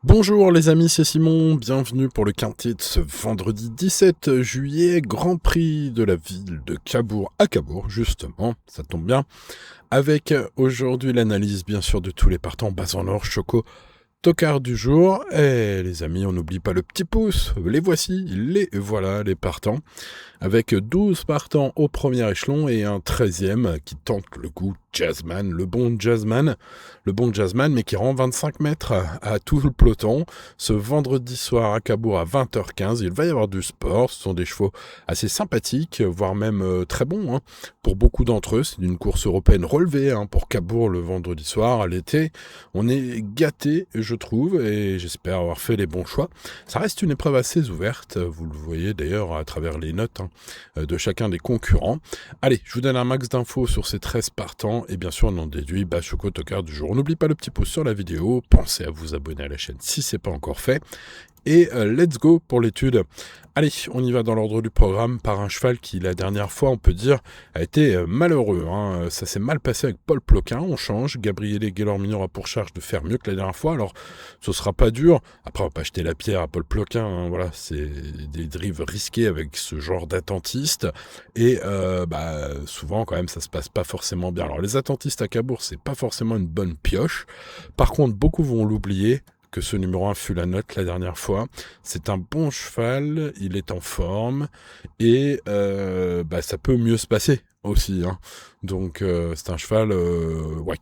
Bonjour les amis, c'est Simon, bienvenue pour le quintet de ce vendredi 17 juillet, Grand Prix de la ville de Cabourg à Cabourg, justement, ça tombe bien, avec aujourd'hui l'analyse bien sûr de tous les partants bas en or, Choco, Tocard du jour, et les amis, on n'oublie pas le petit pouce, les voici, les voilà les partants, avec 12 partants au premier échelon et un 13e qui tente le coup Jazzman, le bon Jazzman, mais qui rend 25 mètres à tout le peloton. Ce vendredi soir à Cabourg à 20h15, il va y avoir du sport, ce sont des chevaux assez sympathiques, voire même très bons, hein. Pour beaucoup d'entre eux, c'est une course européenne relevée hein, pour Cabourg le vendredi soir à l'été. On est gâtés, je trouve, et j'espère avoir fait les bons choix. Ça reste une épreuve assez ouverte, vous le voyez d'ailleurs à travers les notes hein, de chacun des concurrents. Allez, je vous donne un max d'infos sur ces 13 partants et bien sûr on en déduit Choco Tocard du jour. N'oubliez pas le petit pouce sur la vidéo, pensez à vous abonner à la chaîne si c'est pas encore fait. Et let's go pour l'étude. Allez, on y va dans l'ordre du programme par un cheval qui, la dernière fois, on peut dire, a été malheureux. Hein. Ça s'est mal passé avec Paul Ploquin. On change. Gabriele Guélormignon a pour charge de faire mieux que la dernière fois. Alors, ce sera pas dur. Après, on va pas jeter la pierre à Paul Ploquin. Hein. Voilà, c'est des drives risquées avec ce genre d'attentiste. Et souvent, quand même, ça se passe pas forcément bien. Alors, les attentistes à Cabourg, c'est pas forcément une bonne pioche. Par contre, beaucoup vont l'oublier que ce numéro 1 fut la note la dernière fois. C'est un bon cheval, il est en forme, et ça peut mieux se passer aussi. Hein. Donc c'est un cheval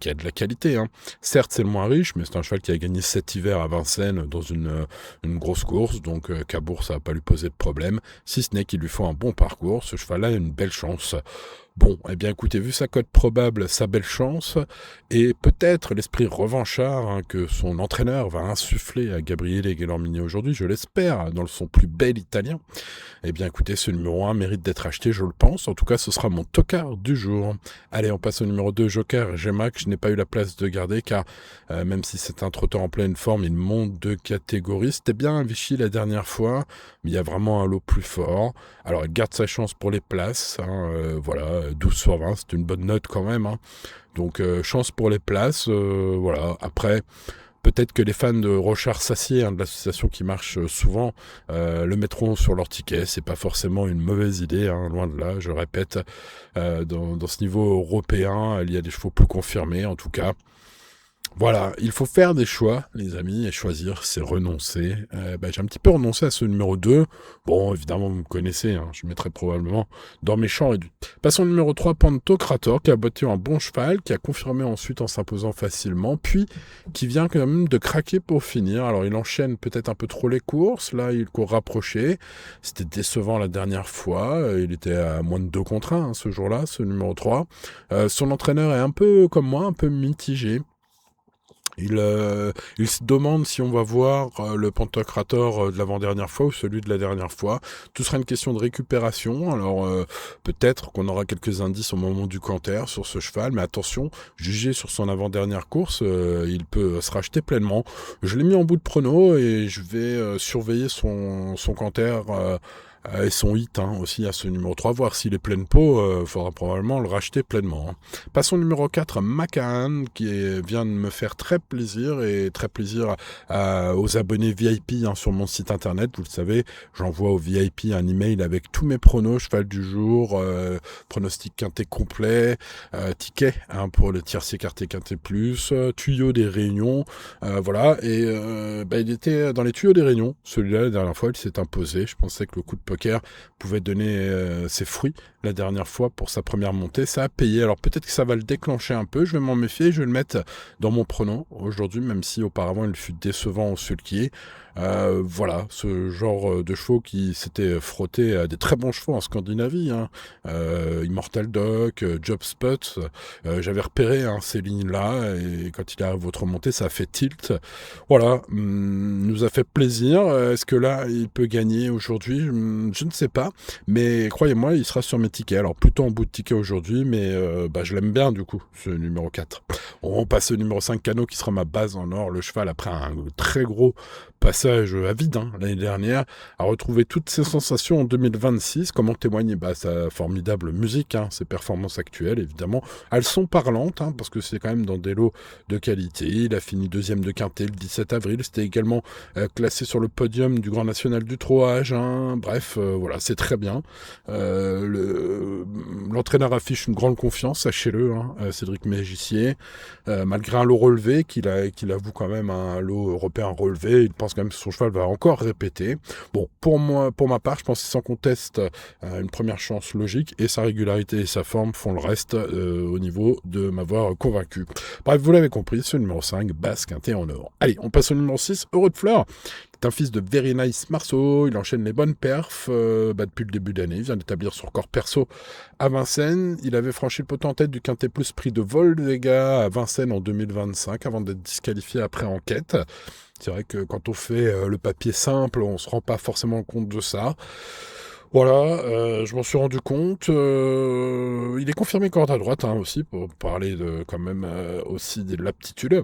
qui a de la qualité. Hein. Certes, c'est le moins riche, mais c'est un cheval qui a gagné 7 hivers à Vincennes dans une grosse course, donc Cabourg, ça va pas lui poser de problème, si ce n'est qu'il lui faut un bon parcours. Ce cheval-là a une belle chance. Bon, eh bien écoutez, vu sa cote probable, sa belle chance, et peut-être l'esprit revanchard hein, que son entraîneur va insuffler à Gabriele Guélormignon aujourd'hui, je l'espère, dans son plus bel italien, eh bien écoutez, ce numéro 1 mérite d'être acheté, je le pense. En tout cas, ce sera mon tocard du jour. Allez, on passe au numéro 2, Joker Gemma, que je n'ai pas eu la place de garder, car même si c'est un trotteur en pleine forme, il monte de catégorie. C'était bien un Vichy la dernière fois, mais il y a vraiment un lot plus fort. Alors, il garde sa chance pour les places. Hein, 12 sur 20, c'est une bonne note quand même. Hein. Donc, chance pour les places. Voilà, après... Peut-être que les fans de Rochard Sassier, hein, de l'association qui marche souvent, le mettront sur leur ticket. C'est pas forcément une mauvaise idée, hein, loin de là. Je répète, dans ce niveau européen, il y a des chevaux plus confirmés, en tout cas. Voilà, il faut faire des choix, les amis, et choisir, c'est renoncer. J'ai un petit peu renoncé à ce numéro 2. Bon, évidemment, vous me connaissez, hein, je mettrai probablement dans mes champs réduits. Passons au numéro 3, Pantocrator, qui a botté un bon cheval, qui a confirmé ensuite en s'imposant facilement, puis qui vient quand même de craquer pour finir. Alors, il enchaîne peut-être un peu trop les courses, là, il court rapproché. C'était décevant la dernière fois, il était à moins de 2 contre 1 hein, ce jour-là, ce numéro 3. Son entraîneur est un peu, comme moi, un peu mitigé. Il se demande si on va voir le Pantocrator de l'avant-dernière fois ou celui de la dernière fois. Tout sera une question de récupération. Alors peut-être qu'on aura quelques indices au moment du canter sur ce cheval, mais attention, jugé sur son avant-dernière course, il peut se racheter pleinement. Je l'ai mis en bout de prono et je vais surveiller son canter et son hit hein, aussi à ce numéro 3, voir s'il est plein pot, faudra probablement le racheter pleinement. Hein. Passons au numéro 4, Macahan, vient de me faire très plaisir et très plaisir aux abonnés VIP hein, sur mon site internet. Vous le savez, j'envoie aux VIP un email avec tous mes pronos, cheval du jour, pronostic quintet complet, ticket hein, pour le tiercé quartier quintet plus, tuyau des réunions, voilà. Et il était dans les tuyaux des réunions. Celui-là, la dernière fois, il s'est imposé. Je pensais que le coup de poker pouvait donner ses fruits la dernière fois pour sa première montée. Ça a payé. Alors peut-être que ça va le déclencher un peu. Je vais m'en méfier. Je vais le mettre dans mon pronom aujourd'hui, même si auparavant il fut décevant au sulky. Voilà, ce genre de chevaux qui s'était frotté à des très bons chevaux en Scandinavie. Hein. Immortal Doc, Job Spot. J'avais repéré hein, ces lignes-là et quand il arrive votre montée, ça a fait tilt. Voilà, nous a fait plaisir. Est-ce que là, il peut gagner aujourd'hui? Je ne sais pas, mais croyez-moi, il sera sur mes tickets. Alors plutôt en bout de ticket aujourd'hui, mais je l'aime bien du coup, ce numéro 4. On passe au numéro 5, Cano, qui sera ma base en or. Le cheval, après un très gros passage à vide l'année dernière, a retrouvé toutes ses sensations en 2026. Comment témoigner sa formidable musique, ses performances actuelles, évidemment. Elles sont parlantes, parce que c'est quand même dans des lots de qualité. Il a fini deuxième de Quintet le 17 avril. C'était également classé sur le podium du Grand National du Troage. Bref, voilà, c'est très bien. L'entraîneur affiche une grande confiance, sachez-le, Cédric Mégissier. Malgré un lot relevé, qu'il avoue quand même un lot européen relevé, il pense quand même que son cheval va encore répéter. Bon, pour ma part, je pense que sans conteste une première chance logique, et sa régularité et sa forme font le reste au niveau de m'avoir convaincu. Bref, vous l'avez compris, ce numéro 5, Basse Quintet en or. Allez, on passe au numéro 6, Heureux de Fleur. C'est un fils de Very Nice Marceau, il enchaîne les bonnes perfs depuis le début d'année, il vient d'établir son record perso à Vincennes, il avait franchi le poteau en tête du Quintet Plus Prix de Volvega à Vincennes en 2025 avant d'être disqualifié après enquête. C'est vrai que quand on fait le papier simple, on se rend pas forcément compte de ça. Voilà, je m'en suis rendu compte. Il est confirmé corde à droite aussi, pour parler quand même aussi de l'aptitude.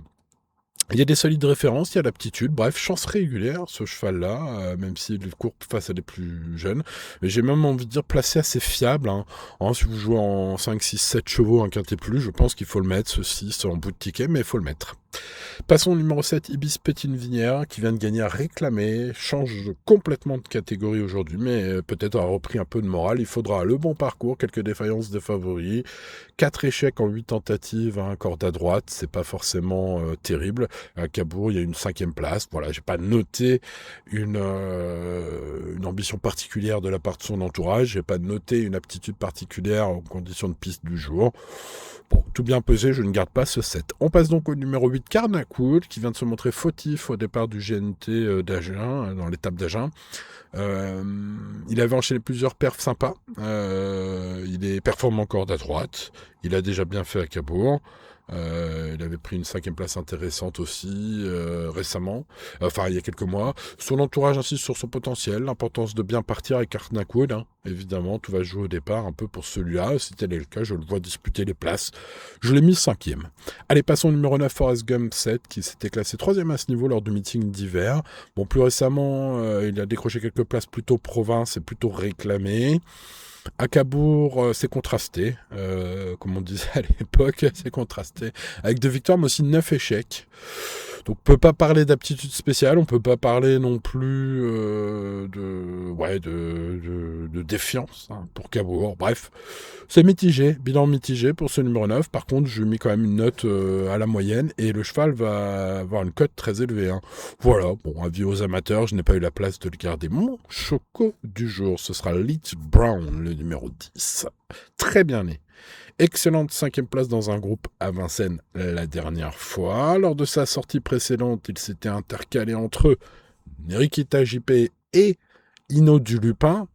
Il y a des solides références, il y a l'aptitude, bref, chance régulière, ce cheval-là, même s'il court face à des plus jeunes. Mais j'ai même envie de dire placé assez fiable. Si vous jouez en 5, 6, 7 chevaux, un quintet plus, je pense qu'il faut le mettre, ce 6 en bout de ticket, mais il faut le mettre. Passons au numéro 7, Ibis Pétine-Vinière, qui vient de gagner à réclamer, change complètement de catégorie aujourd'hui, mais peut-être a repris un peu de morale. Il faudra le bon parcours, quelques défaillances des favoris, 4 échecs en 8 tentatives, corde à droite, c'est pas forcément terrible. À Cabourg, il y a une 5e place. Voilà, j'ai pas noté une ambition particulière de la part de son entourage, j'ai pas noté une aptitude particulière en conditions de piste du jour. Bon, tout bien pesé, je ne garde pas ce 7. On passe donc au numéro 8, Carnacool, qui vient de se montrer fautif au départ du GNT d'Agen, dans l'étape d'Agen. Il avait enchaîné plusieurs perfs sympas. Il est performant corde à droite. Il a déjà bien fait à Cabourg. Il avait pris une 5e place intéressante aussi récemment, il y a quelques mois. Son entourage insiste sur son potentiel, l'importance de bien partir avec Carnacool. Évidemment, tout va se jouer au départ un peu pour celui-là. Si tel est le cas, je le vois disputer les places. Je l'ai mis 5e. Allez, passons au numéro 9, Forrest Gump 7, qui s'était classé 3e à ce niveau lors du meeting d'hiver. Bon, plus récemment, il a décroché quelques places plutôt province et plutôt réclamées. À Cabourg, c'est contrasté, comme on disait à l'époque, c'est contrasté, avec 2 victoires, mais aussi 9 échecs. Donc on peut pas parler d'aptitude spéciale, on peut pas parler non plus de défiance pour Cabourg. Bref, c'est mitigé, bilan mitigé pour ce numéro 9. Par contre, je mis quand même une note à la moyenne, et le cheval va avoir une cote très élevée. Voilà, bon, avis aux amateurs, je n'ai pas eu la place de le garder. Mon choco du jour, ce sera Leach Brown, le numéro 10. Très bien né. Excellente 5e place dans un groupe à Vincennes la dernière fois. Lors de sa sortie précédente, il s'était intercalé entre Nerikita JP et Hino du Lupin.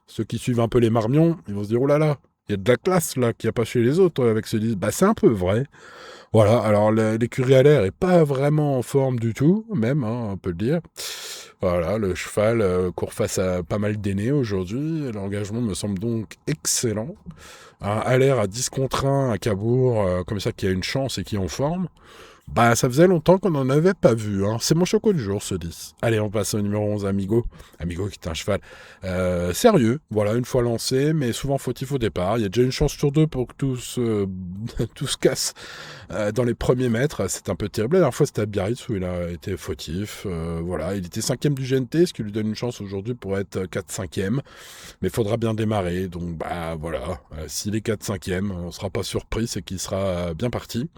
Ceux qui suivent un peu les marmions, ils vont se dire, oh là là, il y a de la classe là qu'il n'y a pas chez les autres avec ce 10. C'est un peu vrai. Voilà, alors l'écurie à l'air est pas vraiment en forme du tout, même, on peut le dire. Voilà, le cheval court face à pas mal d'aînés aujourd'hui. L'engagement me semble donc excellent. À l'air à 10 contre 1 à Cabourg, comme ça, qui a une chance et qui est en forme. Ça faisait longtemps qu'on n'en avait pas vu. C'est mon choco du jour, ce 10. Allez, on passe au numéro 11, Amigo. Amigo qui est un cheval sérieux, voilà, une fois lancé, mais souvent fautif au départ. Il y a déjà une chance sur 2 pour que tout se casse dans les premiers mètres. C'est un peu terrible. La dernière fois, c'était à Biarritz où il a été fautif. Voilà, il était 5e du GNT, ce qui lui donne une chance aujourd'hui pour être 4-5e. Mais il faudra bien démarrer. Donc, voilà. S'il est 4-5e, on ne sera pas surpris, c'est qu'il sera bien parti.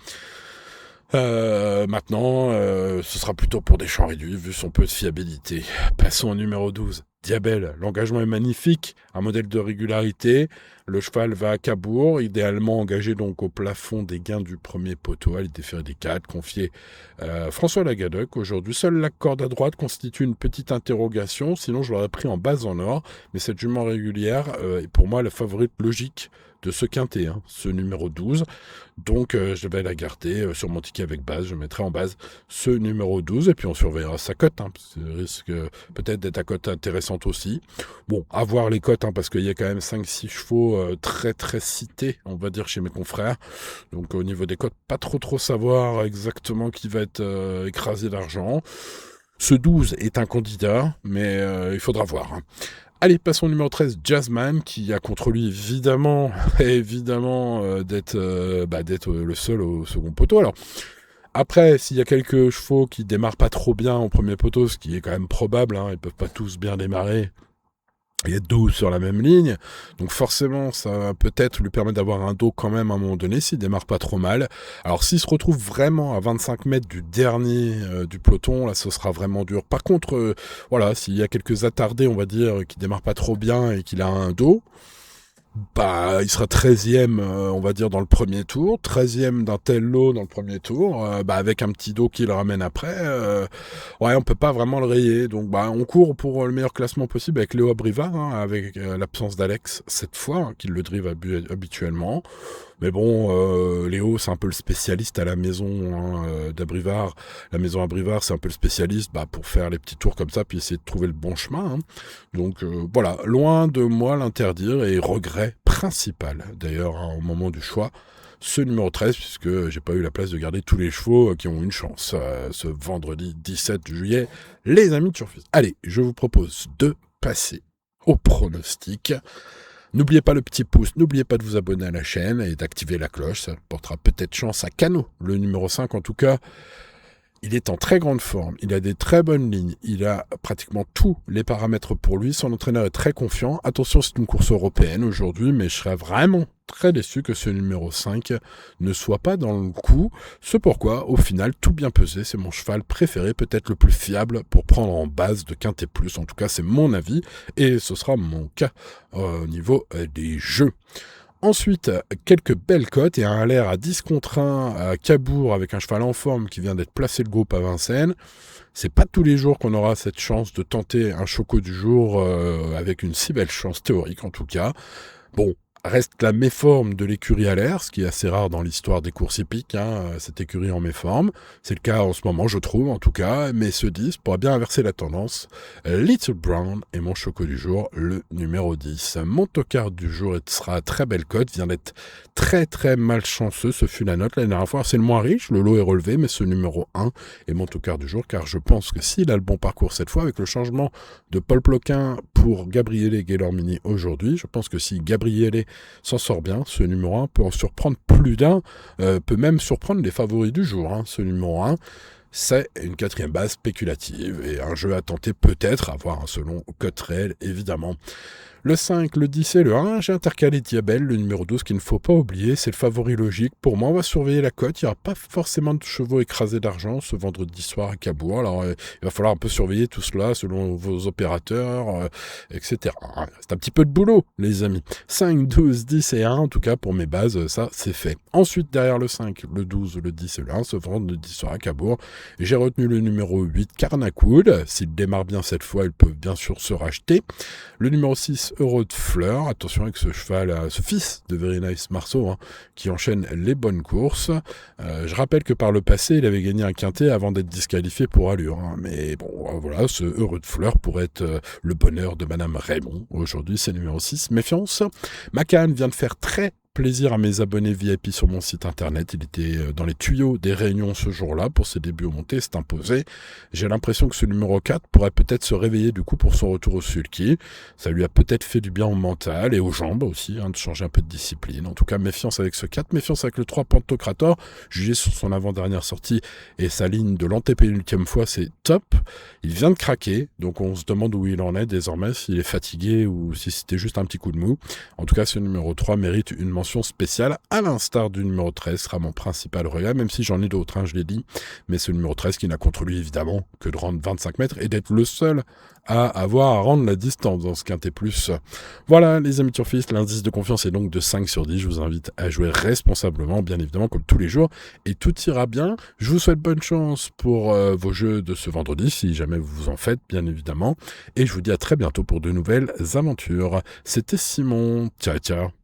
Maintenant, ce sera plutôt pour des champs réduits, vu son peu de fiabilité. Passons au numéro 12. Diabel, l'engagement est magnifique, un modèle de régularité. Le cheval va à Cabourg, idéalement engagé donc au plafond des gains du premier poteau, à l'idée des 4, confié François Lagadec. Aujourd'hui, seule la corde à droite constitue une petite interrogation, sinon je l'aurais pris en base en or. Mais cette jument régulière est pour moi la favorite logique de ce quintet, hein, ce numéro 12. Donc je vais la garder sur mon ticket avec base, je mettrai en base ce numéro 12 et puis on surveillera sa cote, hein, parce que ça risque peut-être d'être à cote intéressante aussi. Bon, à voir les cotes, hein, parce qu'il y a quand même 5-6 chevaux très très cités, on va dire, chez mes confrères. Donc au niveau des cotes, pas trop savoir exactement qui va être écrasé d'argent. Ce 12 est un candidat, mais il faudra voir, hein. Allez, passons au numéro 13, Jazzman, qui a contre lui évidemment d'être le seul au second poteau. Alors, après, s'il y a quelques chevaux qui démarrent pas trop bien au premier poteau, ce qui est quand même probable, hein, ils peuvent pas tous bien démarrer, il y a 12 sur la même ligne, donc forcément ça va peut-être lui permettre d'avoir un dos quand même à un moment donné s'il démarre pas trop mal. Alors s'il se retrouve vraiment à 25 mètres du dernier du peloton, là ce sera vraiment dur. Par contre, voilà, s'il y a quelques attardés, on va dire, qui démarrent pas trop bien et qu'il a un dos, bah, il sera 13e, on va dire, dans le premier tour, 13e d'un tel lot dans le premier tour, avec un petit dos qui le ramène après, ouais, on peut pas vraiment le rayer. Donc, bah, on court pour le meilleur classement possible avec Léo Abrivard, hein, avec l'absence d'Alex cette fois, hein, qui le drive habituellement. Mais bon, Léo, c'est un peu le spécialiste à la maison, hein, d'Abrivard. La maison Abrivard, c'est un peu le spécialiste pour faire les petits tours comme ça, puis essayer de trouver le bon chemin, hein. Donc voilà, loin de moi l'interdire, et regret principal, d'ailleurs, hein, au moment du choix, ce numéro 13, puisque j'ai pas eu la place de garder tous les chevaux qui ont une chance ce vendredi 17 juillet, les amis de Turfis. Allez, je vous propose de passer au pronostic. N'oubliez pas le petit pouce, n'oubliez pas de vous abonner à la chaîne et d'activer la cloche, ça portera peut-être chance à Cano, le numéro 5 en tout cas. Il est en très grande forme, il a des très bonnes lignes, il a pratiquement tous les paramètres pour lui, son entraîneur est très confiant. Attention, c'est une course européenne aujourd'hui, mais je serais vraiment très déçu que ce numéro 5 ne soit pas dans le coup. C'est pourquoi, au final, tout bien pesé, c'est mon cheval préféré, peut-être le plus fiable pour prendre en base de Quintet Plus. En tout cas, c'est mon avis, et ce sera mon cas au niveau des jeux. Ensuite, quelques belles cotes et un LR à 10 contre 1 à Cabourg avec un cheval en forme qui vient d'être placé le groupe à Vincennes. C'est pas tous les jours qu'on aura cette chance de tenter un choco du jour avec une si belle chance théorique en tout cas. Bon, reste la méforme de l'écurie à l'air, ce qui est assez rare dans l'histoire des courses hippiques, hein, cette écurie en méforme. C'est le cas en ce moment, je trouve, en tout cas, mais ce 10 pourra bien inverser la tendance. Little Brown est mon choco du jour, le numéro 10. Mon tocard du jour sera à très belle cote, vient d'être très malchanceux, ce fut la note la dernière fois. C'est le moins riche, le lot est relevé, mais ce numéro 1 est mon tocard du jour, car je pense que s'il a le bon parcours cette fois, avec le changement de Paul Ploquin pour Gabriele Gaylor-Mini aujourd'hui, je pense que si Gabriele s'en sort bien, ce numéro 1 peut en surprendre plus d'un, peut même surprendre les favoris du jour, hein. Ce numéro 1, c'est une quatrième base spéculative et un jeu à tenter peut-être, à voir selon cote réelle évidemment. Le 5, le 10 et le 1, j'ai intercalé Diabel, le numéro 12 qu'il ne faut pas oublier, c'est le favori logique. Pour moi, on va surveiller la cote, il n'y aura pas forcément de chevaux écrasés d'argent ce vendredi soir à Cabourg, alors il va falloir un peu surveiller tout cela selon vos opérateurs, etc. C'est un petit peu de boulot, les amis. 5, 12, 10 et 1, en tout cas pour mes bases, ça c'est fait. Ensuite, derrière le 5, le 12, le 10 et le 1, ce vendredi soir à Cabourg, j'ai retenu le numéro 8, Carnacool. S'il démarre bien cette fois, il peut bien sûr se racheter. Le numéro 6, Euro de Fleur, attention avec ce cheval, ce fils de Very Nice Marceau, hein, qui enchaîne les bonnes courses. Je rappelle que par le passé, il avait gagné un quintet avant d'être disqualifié pour allure, hein, mais bon, voilà, ce Euro de Fleur pourrait être le bonheur de Madame Raymond. Aujourd'hui, c'est numéro 6, méfiance. Macan vient de faire très plaisir à mes abonnés VIP sur mon site internet. Il était dans les tuyaux des réunions ce jour-là pour ses débuts au monté, c'est imposé. J'ai l'impression que ce numéro 4 pourrait peut-être se réveiller du coup pour son retour au sulky. Ça lui a peut-être fait du bien au mental et aux jambes aussi, hein, de changer un peu de discipline. En tout cas, méfiance avec ce 4, méfiance avec le 3 Pantocrator, jugé sur son avant-dernière sortie et sa ligne de l'antépénultième fois, c'est top. Il vient de craquer, donc on se demande où il en est désormais, s'il est fatigué ou si c'était juste un petit coup de mou. En tout cas, ce numéro 3 mérite une mention spéciale, à l'instar du numéro 13, sera mon principal regret, même si j'en ai d'autres, hein, je l'ai dit, mais ce numéro 13 qui n'a contre lui évidemment que de rendre 25 mètres et d'être le seul à avoir à rendre la distance dans ce quintet plus. Voilà les amis turfistes, l'indice de confiance est donc de 5 sur 10, je vous invite à jouer responsablement, bien évidemment comme tous les jours, et tout ira bien. Je vous souhaite bonne chance pour vos jeux de ce vendredi, si jamais vous en faites, bien évidemment, et je vous dis à très bientôt pour de nouvelles aventures. C'était Simon, ciao ciao.